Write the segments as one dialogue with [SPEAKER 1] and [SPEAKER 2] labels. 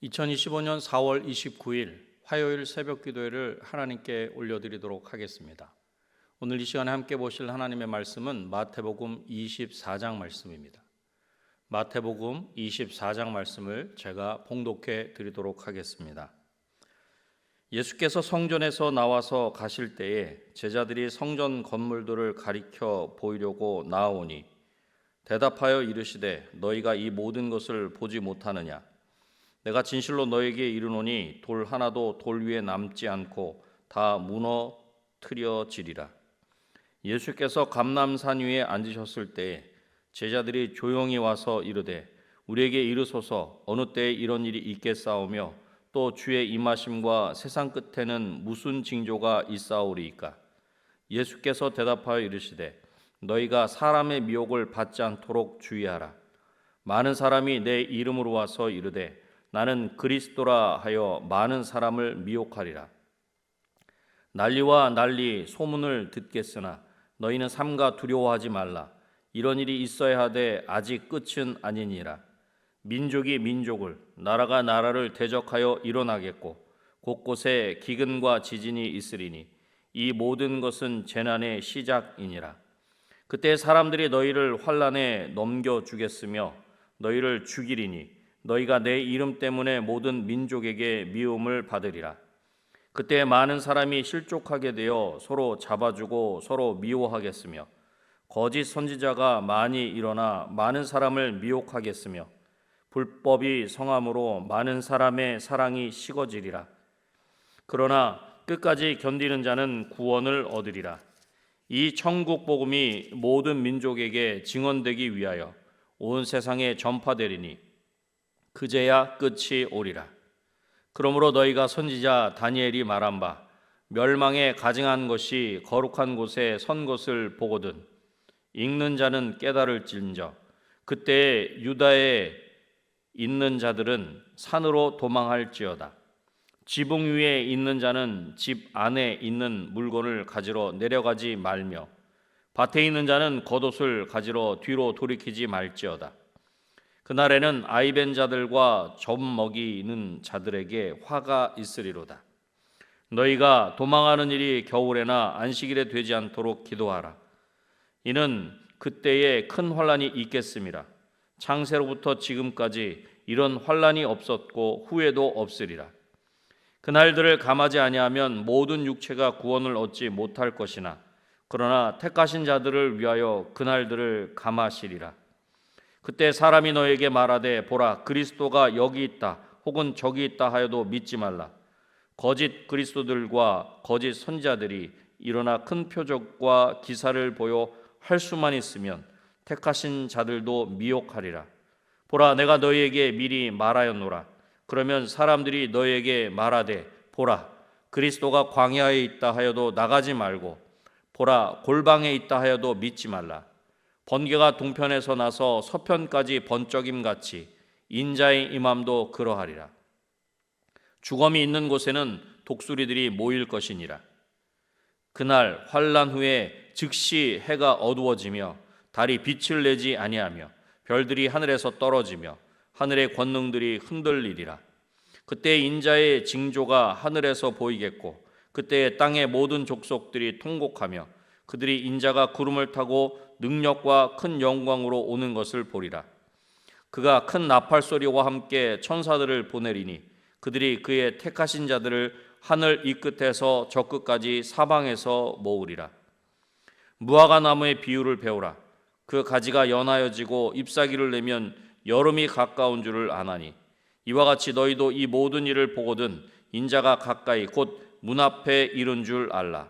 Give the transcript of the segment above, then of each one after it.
[SPEAKER 1] 2025년 4월 29일 화요일 새벽 기도회를 하나님께 올려드리도록 하겠습니다. 오늘 이 시간에 함께 보실 하나님의 말씀은 마태복음 24장 말씀입니다. 마태복음 24장 말씀을 제가 봉독해 드리도록 하겠습니다. 예수께서 성전에서 나와서 가실 때에 제자들이 성전 건물들을 가리켜 보이려고 나아오니 대답하여 이르시되 너희가 이 모든 것을 보지 못하느냐? 내가 진실로 너에게 이르노니 돌 하나도 돌 위에 남지 않고 다 무너뜨려지리라. 예수께서 감람산 위에 앉으셨을 때에 제자들이 조용히 와서 이르되 우리에게 이르소서 어느 때에 이런 일이 있겠사오며 또 주의 임하심과 세상 끝에는 무슨 징조가 있사오리이까? 예수께서 대답하여 이르시되 너희가 사람의 미혹을 받지 않도록 주의하라. 많은 사람이 내 이름으로 와서 이르되 나는 그리스도라 하여 많은 사람을 미혹하리라. 난리와 난리 소문을 듣겠으나 너희는 삼가 두려워하지 말라. 이런 일이 있어야 하되 아직 끝은 아니니라. 민족이 민족을 나라가 나라를 대적하여 일어나겠고 곳곳에 기근과 지진이 있으리니 이 모든 것은 재난의 시작이니라. 그때 사람들이 너희를 환난에 넘겨주겠으며 너희를 죽이리니 너희가 내 이름 때문에 모든 민족에게 미움을 받으리라. 그때 많은 사람이 실족하게 되어 서로 잡아주고 서로 미워하겠으며 거짓 선지자가 많이 일어나 많은 사람을 미혹하겠으며 불법이 성함으로 많은 사람의 사랑이 식어지리라. 그러나 끝까지 견디는 자는 구원을 얻으리라. 이 천국 복음이 모든 민족에게 증언되기 위하여 온 세상에 전파되리니 그제야 끝이 오리라. 그러므로 너희가 선지자 다니엘이 말한 바 멸망에 가증한 것이 거룩한 곳에 선 것을 보거든 읽는 자는 깨달을진저 그때 유다에 있는 자들은 산으로 도망할지어다. 지붕 위에 있는 자는 집 안에 있는 물건을 가지러 내려가지 말며 밭에 있는 자는 겉옷을 가지러 뒤로 돌이키지 말지어다. 그날에는 아이벤 자들과 젖 먹이는 자들에게 화가 있으리로다. 너희가 도망하는 일이 겨울에나 안식일에 되지 않도록 기도하라. 이는 그때에 큰 환란이 있겠음이라. 창세로부터 지금까지 이런 환란이 없었고 후에도 없으리라. 그날들을 감하지 아니하면 모든 육체가 구원을 얻지 못할 것이나 그러나 택하신 자들을 위하여 그날들을 감하시리라. 그때 사람이 너에게 말하되 보라 그리스도가 여기 있다 혹은 저기 있다 하여도 믿지 말라. 거짓 그리스도들과 거짓 선지자들이 일어나 큰 표적과 기사를 보여 할 수만 있으면 택하신 자들도 미혹하리라. 보라 내가 너희에게 미리 말하였노라. 그러면 사람들이 너희에게 말하되 보라 그리스도가 광야에 있다 하여도 나가지 말고 보라 골방에 있다 하여도 믿지 말라. 번개가 동편에서 나서 서편까지 번쩍임같이 인자의 임함도 그러하리라. 주검이 있는 곳에는 독수리들이 모일 것이니라. 그날 환난 후에 즉시 해가 어두워지며 달이 빛을 내지 아니하며 별들이 하늘에서 떨어지며 하늘의 권능들이 흔들리리라. 그때 인자의 징조가 하늘에서 보이겠고 그때 땅의 모든 족속들이 통곡하며 그들이 인자가 구름을 타고 능력과 큰 영광으로 오는 것을 보리라. 그가 큰 나팔 소리와 함께 천사들을 보내리니 그들이 그의 택하신 자들을 하늘 이 끝에서 저 끝까지 사방에서 모으리라. 무화과 나무의 비유를 배우라. 그 가지가 연하여지고 잎사귀를 내면 여름이 가까운 줄을 아나니 이와 같이 너희도 이 모든 일을 보거든 인자가 가까이 곧 문 앞에 이른 줄 알라.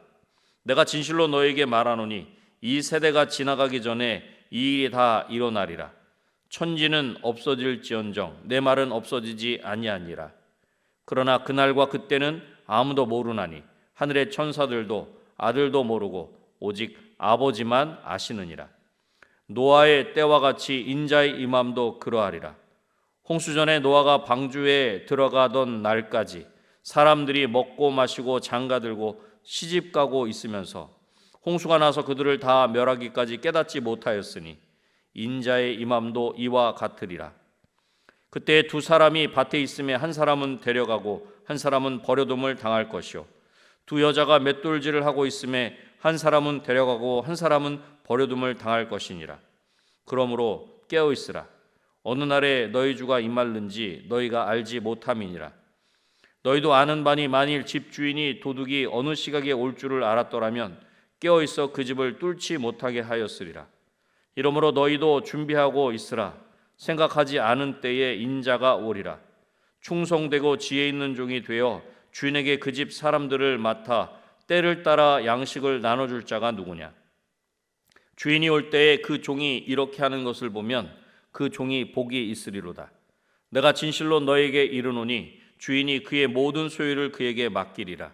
[SPEAKER 1] 내가 진실로 너에게 말하노니 이 세대가 지나가기 전에 이 일이 다 일어나리라. 천지는 없어질지언정 내 말은 없어지지 아니하니라. 그러나 그날과 그때는 아무도 모르나니 하늘의 천사들도 아들도 모르고 오직 아버지만 아시느니라. 노아의 때와 같이 인자의 임함도 그러하리라. 홍수전에 노아가 방주에 들어가던 날까지 사람들이 먹고 마시고 장가들고 시집가고 있으면서 홍수가 나서 그들을 다 멸하기까지 깨닫지 못하였으니 인자의 임함도 이와 같으리라. 그때 두 사람이 밭에 있음에 한 사람은 데려가고 한 사람은 버려둠을 당할 것이요 두 여자가 맷돌질을 하고 있음에 한 사람은 데려가고 한 사람은 버려둠을 당할 것이니라. 그러므로 깨어 있으라. 어느 날에 너희 주가 임할는지 너희가 알지 못함이니라. 너희도 아는 바니 만일 집 주인이 도둑이 어느 시각에 올 줄을 알았더라면 깨어 있어 그 집을 뚫지 못하게 하였으리라. 이러므로 너희도 준비하고 있으라. 생각하지 않은 때에 인자가 오리라. 충성되고 지혜 있는 종이 되어 주인에게 그 집 사람들을 맡아 때를 따라 양식을 나눠줄 자가 누구냐? 주인이 올 때에 그 종이 이렇게 하는 것을 보면 그 종이 복이 있으리로다. 내가 진실로 너에게 이르노니 주인이 그의 모든 소유를 그에게 맡기리라.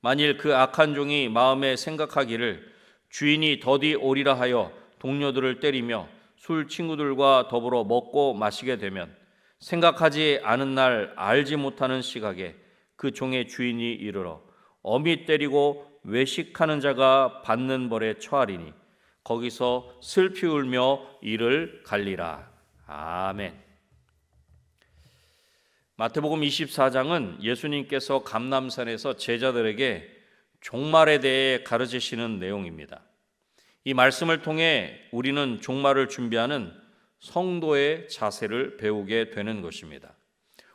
[SPEAKER 1] 만일 그 악한 종이 마음에 생각하기를 주인이 더디 오리라 하여 동료들을 때리며 술 친구들과 더불어 먹고 마시게 되면 생각하지 않은 날 알지 못하는 시각에 그 종의 주인이 이르러 엄히 때리고 외식하는 자가 받는 벌에 처하리니 거기서 슬피 울며 이를 갈리라. 아멘. 마태복음 24장은 예수님께서 감람산에서 제자들에게 종말에 대해 가르치시는 내용입니다. 이 말씀을 통해 우리는 종말을 준비하는 성도의 자세를 배우게 되는 것입니다.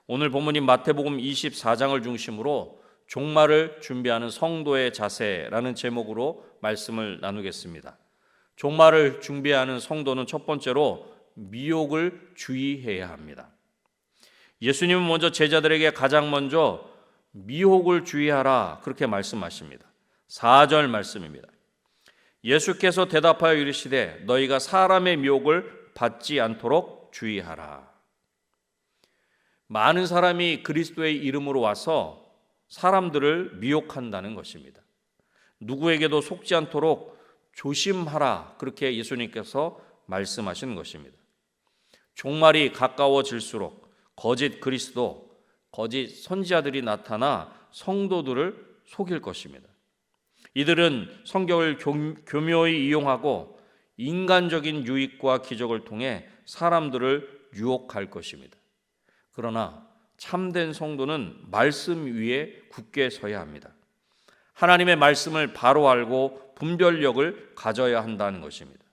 [SPEAKER 1] 오늘 본문인 마태복음 24장을 중심으로 종말을 준비하는 성도의 자세라는 제목으로 말씀을 나누겠습니다. 종말을 준비하는 성도는 첫 번째로 미혹을 주의해야 합니다. 예수님은 먼저 제자들에게 가장 먼저 미혹을 주의하라 그렇게 말씀하십니다. 4절 말씀입니다. 예수께서 대답하여 이르시되 너희가 사람의 미혹을 받지 않도록 주의하라. 많은 사람이 그리스도의 이름으로 와서 사람들을 미혹한다는 것입니다. 누구에게도 속지 않도록 조심하라 그렇게 예수님께서 말씀하시는 것입니다. 종말이 가까워질수록 거짓 그리스도, 거짓 선지자들이 나타나 성도들을 속일 것입니다. 이들은 성경을 교묘히 이용하고 인간적인 유익과 기적을 통해 사람들을 유혹할 것입니다. 그러나 참된 성도는 말씀 위에 굳게 서야 합니다. 하나님의 말씀을 바로 알고 분별력을 가져야 한다는 것입니다.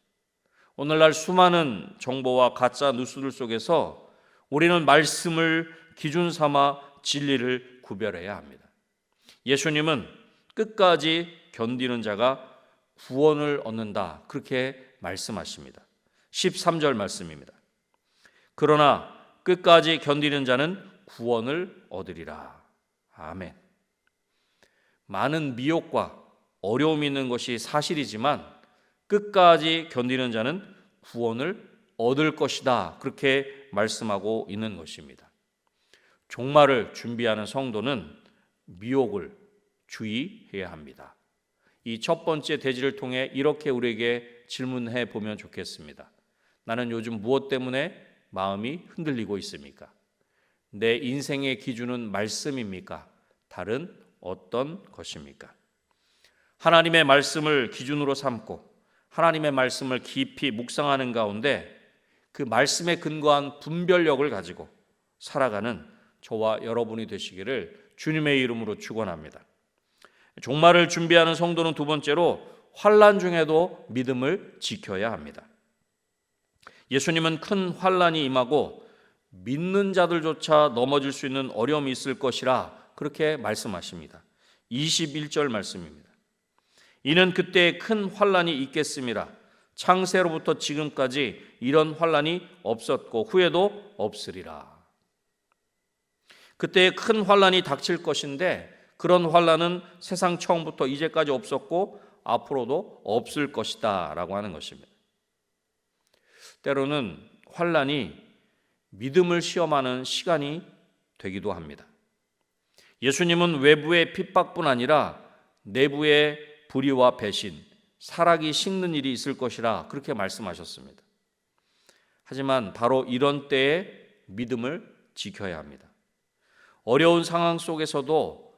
[SPEAKER 1] 오늘날 수많은 정보와 가짜 뉴스들 속에서 우리는 말씀을 기준 삼아 진리를 구별해야 합니다. 예수님은 끝까지 견디는 자가 구원을 얻는다 그렇게 말씀하십니다. 13절 말씀입니다. 그러나 끝까지 견디는 자는 구원을 얻으리라. 아멘. 많은 미혹과 어려움이 있는 것이 사실이지만 끝까지 견디는 자는 구원을 얻을 것이다 그렇게 말씀하고 있는 것입니다. 종말을 준비하는 성도는 미혹을 주의해야 합니다. 이 첫 번째 대지를 통해 이렇게 우리에게 질문해 보면 좋겠습니다. 나는 요즘 무엇 때문에 마음이 흔들리고 있습니까? 내 인생의 기준은 말씀입니까? 다른 어떤 것입니까? 하나님의 말씀을 기준으로 삼고 하나님의 말씀을 깊이 묵상하는 가운데 그 말씀에 근거한 분별력을 가지고 살아가는 저와 여러분이 되시기를 주님의 이름으로 축원합니다. 종말을 준비하는 성도는 두 번째로 환난 중에도 믿음을 지켜야 합니다. 예수님은 큰 환난이 임하고 믿는 자들조차 넘어질 수 있는 어려움이 있을 것이라 그렇게 말씀하십니다. 21절 말씀입니다. 이는 그때 큰 환난이 있겠음이라. 창세로부터 지금까지 이런 환난이 없었고 후에도 없으리라. 그때 큰 환난이 닥칠 것인데 그런 환난은 세상 처음부터 이제까지 없었고 앞으로도 없을 것이다 라고 하는 것입니다. 때로는 환난이 믿음을 시험하는 시간이 되기도 합니다. 예수님은 외부의 핍박뿐 아니라 내부의 불의와 배신, 사락이 식는 일이 있을 것이라 그렇게 말씀하셨습니다. 하지만 바로 이런 때에 믿음을 지켜야 합니다. 어려운 상황 속에서도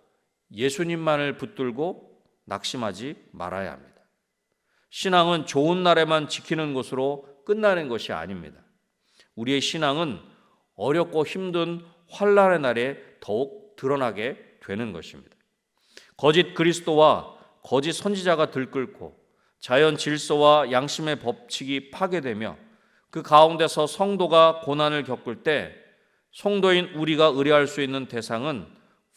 [SPEAKER 1] 예수님만을 붙들고 낙심하지 말아야 합니다. 신앙은 좋은 날에만 지키는 것으로 끝나는 것이 아닙니다. 우리의 신앙은 어렵고 힘든 환난의 날에 더욱 드러나게 되는 것입니다. 거짓 그리스도와 거짓 선지자가 들끓고 자연 질서와 양심의 법칙이 파괴되며 그 가운데서 성도가 고난을 겪을 때 성도인 우리가 의뢰할 수 있는 대상은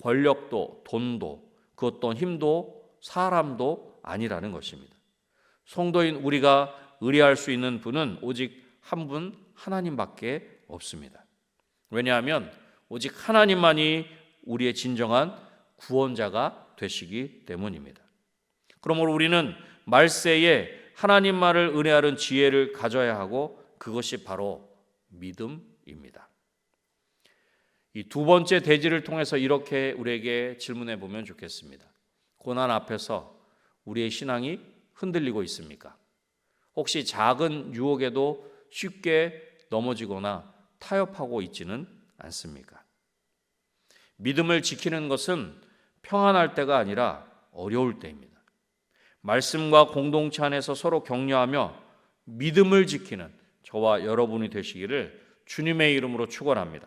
[SPEAKER 1] 권력도 돈도 그 어떤 힘도 사람도 아니라는 것입니다. 성도인 우리가 의뢰할 수 있는 분은 오직 한 분 하나님밖에 없습니다. 왜냐하면 오직 하나님만이 우리의 진정한 구원자가 되시기 때문입니다. 그러므로 우리는 말세에 하나님만을 의뢰하는 지혜를 가져야 하고 그것이 바로 믿음입니다. 이 두 번째 대지를 통해서 이렇게 우리에게 질문해 보면 좋겠습니다. 고난 앞에서 우리의 신앙이 흔들리고 있습니까? 혹시 작은 유혹에도 쉽게 넘어지거나 타협하고 있지는 않습니까? 믿음을 지키는 것은 평안할 때가 아니라 어려울 때입니다. 말씀과 공동체 안에서 서로 격려하며 믿음을 지키는 저와 여러분이 되시기를 주님의 이름으로 축원합니다.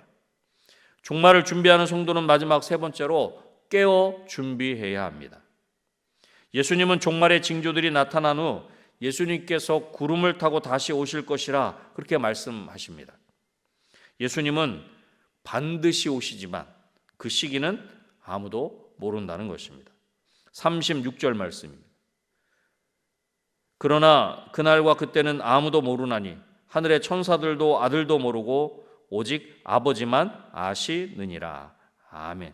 [SPEAKER 1] 종말을 준비하는 성도는 마지막 세 번째로 깨어 준비해야 합니다. 예수님은 종말의 징조들이 나타난 후 예수님께서 구름을 타고 다시 오실 것이라 그렇게 말씀하십니다. 예수님은 반드시 오시지만 그 시기는 아무도 모른다는 것입니다. 36절 말씀입니다. 그러나 그날과 그때는 아무도 모르나니 하늘의 천사들도 아들도 모르고 오직 아버지만 아시느니라. 아멘.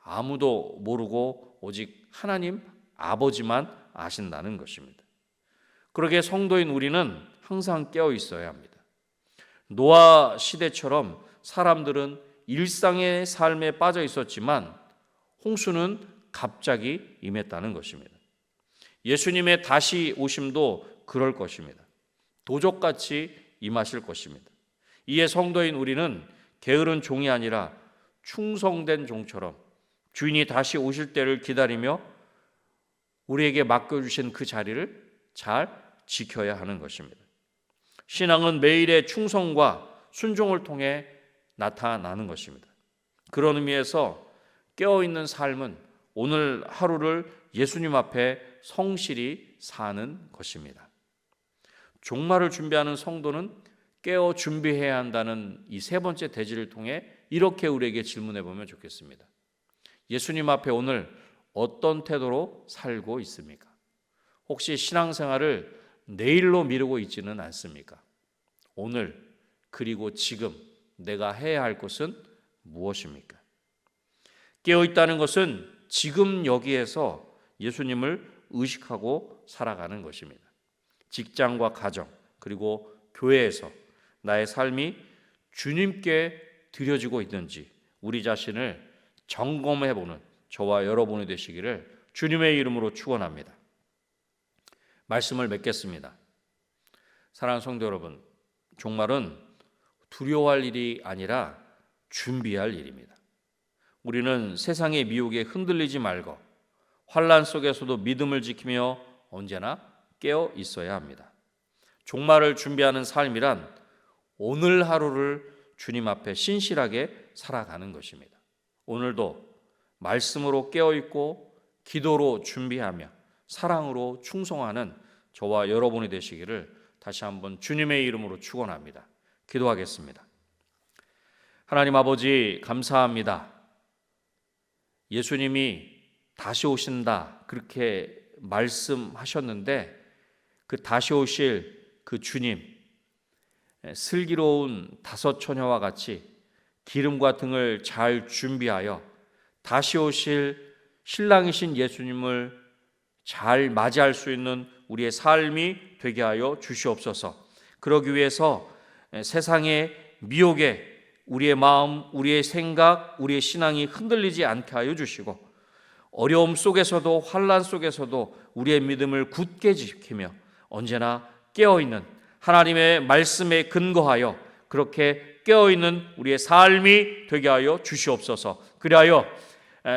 [SPEAKER 1] 아무도 모르고 오직 하나님 아버지만 아신다는 것입니다. 그러기에 성도인 우리는 항상 깨어 있어야 합니다. 노아 시대처럼 사람들은 일상의 삶에 빠져 있었지만 홍수는 갑자기 임했다는 것입니다. 예수님의 다시 오심도 그럴 것입니다. 도적같이 임하실 것입니다. 이에 성도인 우리는 게으른 종이 아니라 충성된 종처럼 주인이 다시 오실 때를 기다리며 우리에게 맡겨주신 그 자리를 잘 지켜야 하는 것입니다. 신앙은 매일의 충성과 순종을 통해 나타나는 것입니다. 그런 의미에서 깨어있는 삶은 오늘 하루를 예수님 앞에 성실히 사는 것입니다. 종말을 준비하는 성도는 깨어 준비해야 한다는 이 세 번째 대지를 통해 이렇게 우리에게 질문해 보면 좋겠습니다. 예수님 앞에 오늘 어떤 태도로 살고 있습니까? 혹시 신앙생활을 내일로 미루고 있지는 않습니까? 오늘 그리고 지금 내가 해야 할 것은 무엇입니까? 깨어있다는 것은 지금 여기에서 예수님을 의식하고 살아가는 것입니다. 직장과 가정 그리고 교회에서 나의 삶이 주님께 드려지고 있는지 우리 자신을 점검해보는 저와 여러분이 되시기를 주님의 이름으로 축원합니다. 말씀을 맺겠습니다. 사랑하는 성도 여러분, 종말은 두려워할 일이 아니라 준비할 일입니다. 우리는 세상의 미혹에 흔들리지 말고 환난 속에서도 믿음을 지키며 언제나 깨어 있어야 합니다. 종말을 준비하는 삶이란 오늘 하루를 주님 앞에 신실하게 살아가는 것입니다. 오늘도 말씀으로 깨어 있고 기도로 준비하며 사랑으로 충성하는 저와 여러분이 되시기를 다시 한번 주님의 이름으로 축원합니다. 기도하겠습니다. 하나님 아버지 감사합니다. 예수님이 다시 오신다 그렇게 말씀하셨는데 그 다시 오실 그 주님 슬기로운 다섯 처녀와 같이 기름과 등을 잘 준비하여 다시 오실 신랑이신 예수님을 잘 맞이할 수 있는 우리의 삶이 되게 하여 주시옵소서. 그러기 위해서 세상의 미혹에 우리의 마음, 우리의 생각, 우리의 신앙이 흔들리지 않게 하여 주시고 어려움 속에서도 환난 속에서도 우리의 믿음을 굳게 지키며 언제나 깨어있는 하나님의 말씀에 근거하여 그렇게 깨어있는 우리의 삶이 되게 하여 주시옵소서. 그리하여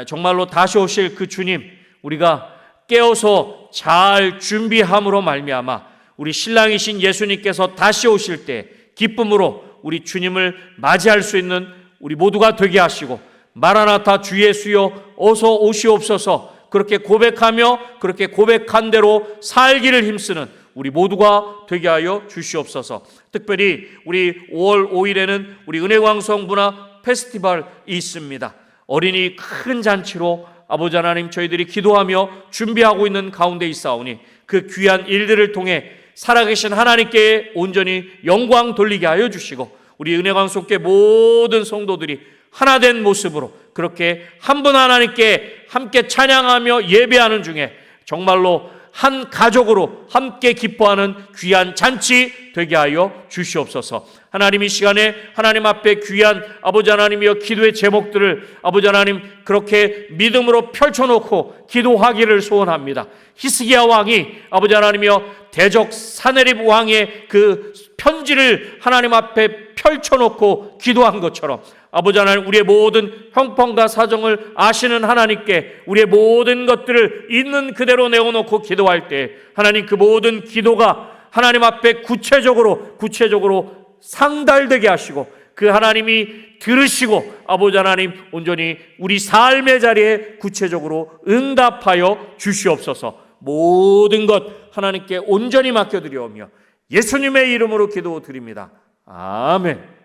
[SPEAKER 1] 정말로 다시 오실 그 주님 우리가 깨어서 잘 준비함으로 말미암아 우리 신랑이신 예수님께서 다시 오실 때 기쁨으로 우리 주님을 맞이할 수 있는 우리 모두가 되게 하시고, 마라나타 주 예수여 어서 오시옵소서 그렇게 고백하며 그렇게 고백한 대로 살기를 힘쓰는 우리 모두가 되게 하여 주시옵소서. 특별히 우리 5월 5일에는 우리 은혜광성 문화 페스티벌이 있습니다. 어린이 큰 잔치로 아버지 하나님 저희들이 기도하며 준비하고 있는 가운데 있사오니 그 귀한 일들을 통해 살아계신 하나님께 온전히 영광 돌리게 하여 주시고, 우리 은혜광석교 모든 성도들이 하나된 모습으로 그렇게 한 분 하나님께 함께 찬양하며 예배하는 중에 정말로 한 가족으로 함께 기뻐하는 귀한 잔치 되게 하여 주시옵소서. 하나님 이 시간에 하나님 앞에 귀한 아버지 하나님이여 기도의 제목들을 아버지 하나님 그렇게 믿음으로 펼쳐놓고 기도하기를 소원합니다. 히스기야 왕이 아버지 하나님이여 대적 사네립 왕의 그 편지를 하나님 앞에 펼쳐놓고 기도한 것처럼 아버지 하나님 우리의 모든 형편과 사정을 아시는 하나님께 우리의 모든 것들을 있는 그대로 내어놓고 기도할 때 하나님 그 모든 기도가 하나님 앞에 구체적으로 상달되게 하시고 그 하나님이 들으시고 아버지 하나님 온전히 우리 삶의 자리에 구체적으로 응답하여 주시옵소서. 모든 것 하나님께 온전히 맡겨드리오며 예수님의 이름으로 기도드립니다. 아멘.